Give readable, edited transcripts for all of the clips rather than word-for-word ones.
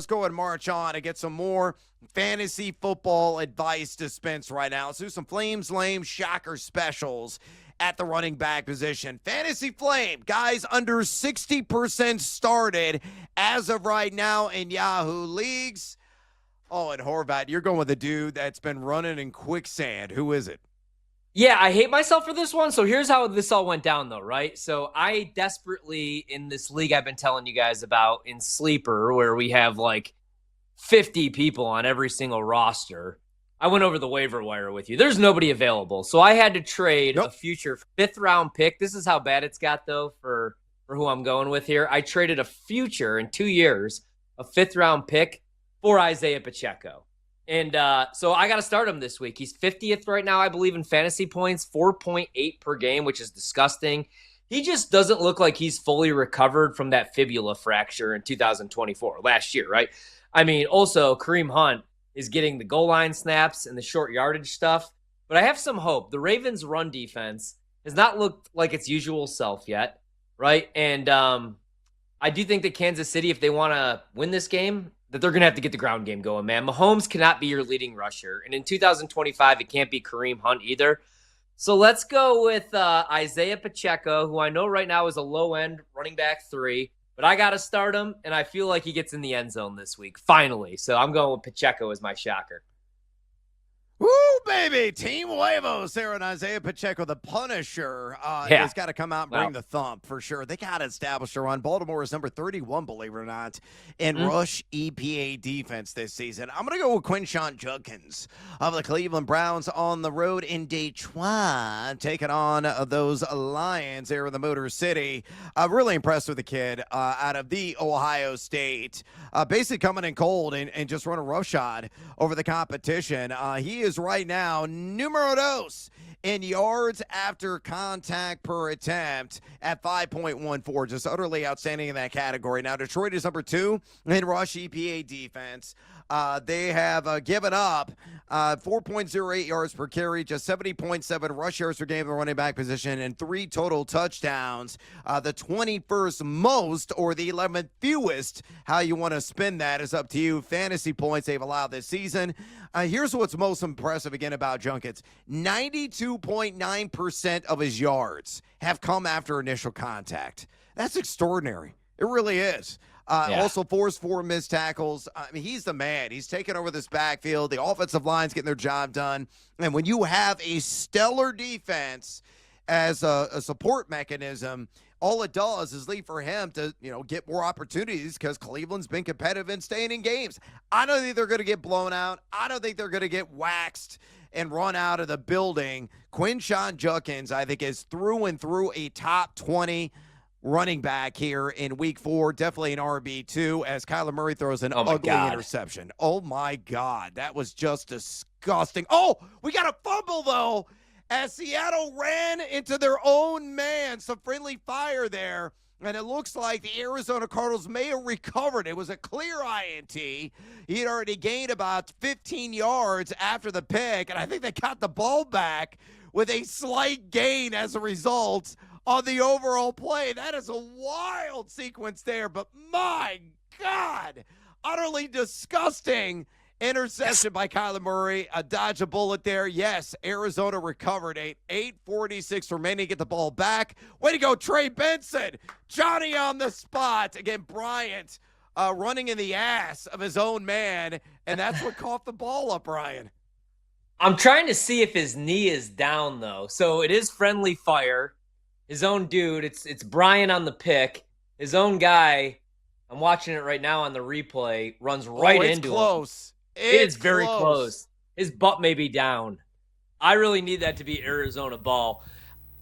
go and march on and get some more fantasy football advice dispensed right now. Let's do some Flames Lame Shocker specials at the running back position. Fantasy Flame, guys under 60% started as of right now in Yahoo leagues. Oh, and Horvat, you're going with a dude that's been running in quicksand. Who is it? Yeah, I hate myself for this one. So here's how this all went down, though, right? So I desperately, in this league I've been telling you guys about in Sleeper, where we have like 50 people on every single roster, I went over the waiver wire with you. There's nobody available. So I had to trade a future 5th-round pick. This is how bad it's got, though, for who I'm going with here. I traded a future in 2 years, a 5th-round pick for Isiah Pacheco. And so I got to start him this week. He's 50th right now, I believe, in fantasy points, 4.8 per game, which is disgusting. He just doesn't look like he's fully recovered from that fibula fracture in 2024, last year, right? I mean, also, Kareem Hunt is getting the goal line snaps and the short yardage stuff. But I have some hope. The Ravens' run defense has not looked like its usual self yet, right? And I do think that Kansas City, if they want to win this game, that they're going to have to get the ground game going, man. Mahomes cannot be your leading rusher. And in 2025, it can't be Kareem Hunt either. So let's go with Isiah Pacheco, who I know right now is a low-end running back 3. But I got to start him, and I feel like he gets in the end zone this week, finally. So I'm going with Pacheco as my shocker. Woo, baby. Team Huevos there on Isiah Pacheco, the Punisher. He's got to come out and bring the thump for sure. They got to establish a run. Baltimore is number 31, believe it or not, in rush EPA defense this season. I'm going to go with Quinshon Judkins of the Cleveland Browns on the road in Detroit, taking on those Lions there in the Motor City. Really impressed with the kid out of the Ohio State. Basically coming in cold and just run a roughshod over the competition. He is right now numero dos in yards after contact per attempt at 5.14. Just utterly outstanding in that category. Now, Detroit is number 2 in rush EPA defense. They have given up 4.08 yards per carry, just 70.7 rush yards per game in the running back position, and 3 total touchdowns. The 21st most or the 11th fewest, how you want to spin that is up to you. Fantasy points they've allowed this season. Here's what's most impressive again about Judkins. 92.9% of his yards have come after initial contact. That's extraordinary. It really is. Also forced 4 missed tackles. I mean, he's the man. He's taking over this backfield. The offensive line's getting their job done. And when you have a stellar defense as a support mechanism, all it does is leave for him to, get more opportunities because Cleveland's been competitive in staying in games. I don't think they're going to get blown out. I don't think they're going to get waxed and run out of the building. Quinshon Judkins, I think, is through and through a top 20 running back here in week 4. Definitely an RB2 as Kyler Murray throws an ugly interception. Oh, my God. That was just disgusting. Oh, we got a fumble, though, as Seattle ran into their own man. Some friendly fire there. And it looks like the Arizona Cardinals may have recovered. It was a clear INT. He had already gained about 15 yards after the pick, and I think they got the ball back with a slight gain as a result on the overall play. That is a wild sequence there, but my God, utterly disgusting interception by Kyler Murray. A dodge a bullet there. Yes, Arizona recovered. 8:46 remaining. Get the ball back. Way to go, Trey Benson. Johnny on the spot. Again, Bryant running in the ass of his own man, and that's what coughed the ball up, Ryan. I'm trying to see if his knee is down, though. So it is friendly fire. His own dude. It's Brian on the pick. His own guy. I'm watching it right now on the replay. Runs right into close. him. It's very close. His butt may be down. I really need that to be Arizona ball.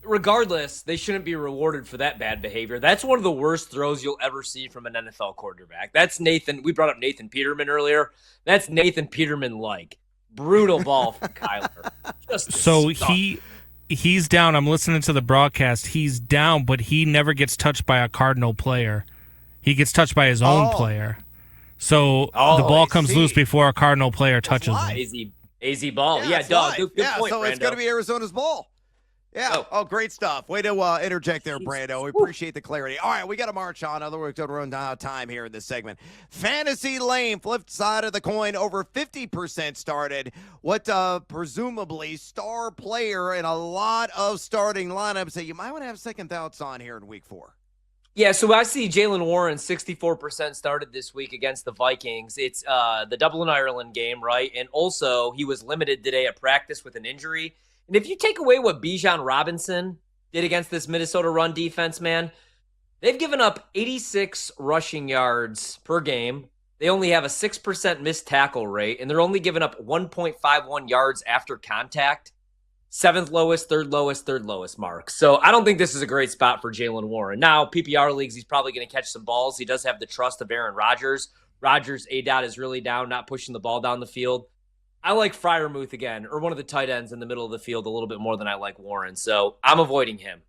Regardless, they shouldn't be rewarded for that bad behavior. That's one of the worst throws you'll ever see from an NFL quarterback. That's Nathan. We brought up Nathan Peterman earlier. That's Nathan Peterman-like. Brutal ball from Kyler. So he's down. I'm listening to the broadcast. He's down, but he never gets touched by a Cardinal player. He gets touched by his own player. So the ball comes loose before a Cardinal player touches him. AZ ball. Good point, so Brando. it's going to be Arizona's ball. Yeah. Oh, great stuff. Way to interject there, Brando. We appreciate the clarity. All right, we got to march on. Otherwise, we're going to run out of time here in this segment. Fantasy lane, flip side of the coin, over 50% started. What presumably star player in a lot of starting lineups that you might want to have second thoughts on here in week 4? Yeah, so I see Jaylen Warren 64% started this week against the Vikings. It's the Dublin, Ireland game, right? And also, he was limited today at practice with an injury. And if you take away what Bijan Robinson did against this Minnesota run defense, man, they've given up 86 rushing yards per game. They only have a 6% missed tackle rate, and they're only giving up 1.51 yards after contact. 7th lowest, 3rd lowest mark. So I don't think this is a great spot for Jaylen Warren. Now, PPR leagues, he's probably going to catch some balls. He does have the trust of Aaron Rodgers. Rodgers' ADOT is really down, not pushing the ball down the field. I like Freiermuth again, or one of the tight ends in the middle of the field a little bit more than I like Warren. So I'm avoiding him.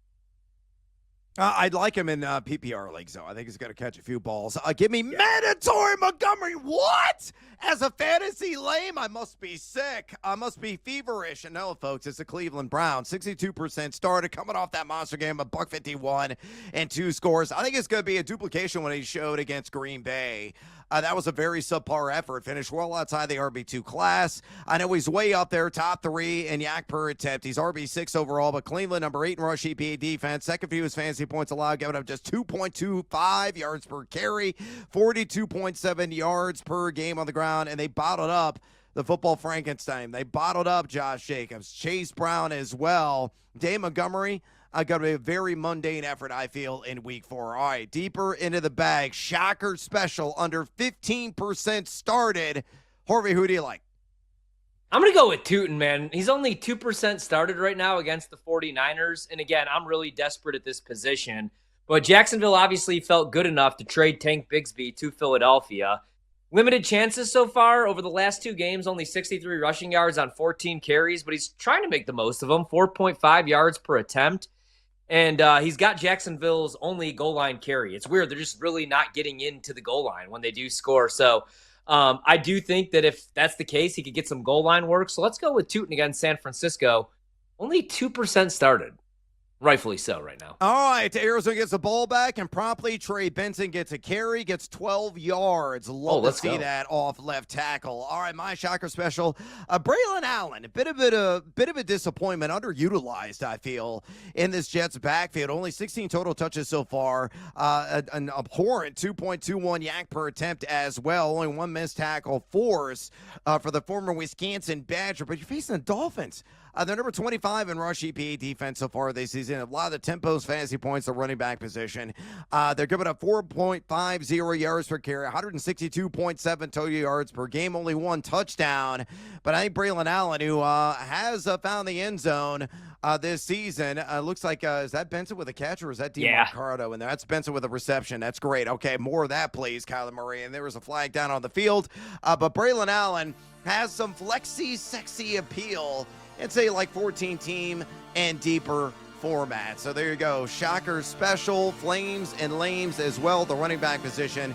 I'd like him in PPR leagues, though. I think he's going to catch a few balls. Give me mandatory Montgomery. What? As a fantasy lame, I must be sick. I must be feverish. And no, folks, it's the Cleveland Browns. 62% started, coming off that monster game of $151 and 2 scores. I think it's going to be a duplication when he showed against Green Bay. That was a very subpar effort. Finished well outside the RB2 class. I know he's way up there, top 3 in yak per attempt. He's RB6 overall, but Cleveland, number 8 in rush EPA defense. Second fewest fantasy points allowed, giving up just 2.25 yards per carry, 42.7 yards per game on the ground, and they bottled up the football Frankenstein. They bottled up Josh Jacobs, Chase Brown as well. Dave Montgomery, got to be a very mundane effort, I feel, in week 4. All right, deeper into the bag. Shocker special, under 15% started. Horvat, who do you like? I'm going to go with Tuten, man. He's only 2% started right now against the 49ers. And again, I'm really desperate at this position. But Jacksonville obviously felt good enough to trade Tank Bigsby to Philadelphia. Limited chances so far over the last 2 games, only 63 rushing yards on 14 carries, but he's trying to make the most of them, 4.5 yards per attempt. And he's got Jacksonville's only goal line carry. It's weird. They're just really not getting into the goal line when they do score. So I do think that if that's the case, he could get some goal line work. So let's go with Tuten against San Francisco. Only 2% started. Rightfully so right now. All right, Arizona gets the ball back, and promptly Trey Benson gets a carry, gets 12 yards. Love to see that off left tackle. All right, my shocker special, Braelon Allen, a bit of a disappointment, underutilized, I feel, in this Jets backfield. Only 16 total touches so far, an abhorrent 2.21 yak per attempt as well. Only 1 missed tackle force for the former Wisconsin Badger, but you're facing the Dolphins. They're number 25 in rush EPA defense so far this season. A lot of the tempos, fantasy points, the running back position. They're giving up 4.50 yards per carry, 162.7 total yards per game, only 1 touchdown. But I think Braelon Allen, who has found the end zone this season, looks like, is that Benson with a catch or is that DeMarcado? And that's Benson with a reception. That's great. Okay, more of that, please, Kyler Murray. And there was a flag down on the field. But Braelon Allen has some flexy, sexy appeal. It's a 14-team and deeper format. So there you go. Shocker special, flames and lames as well. The running back position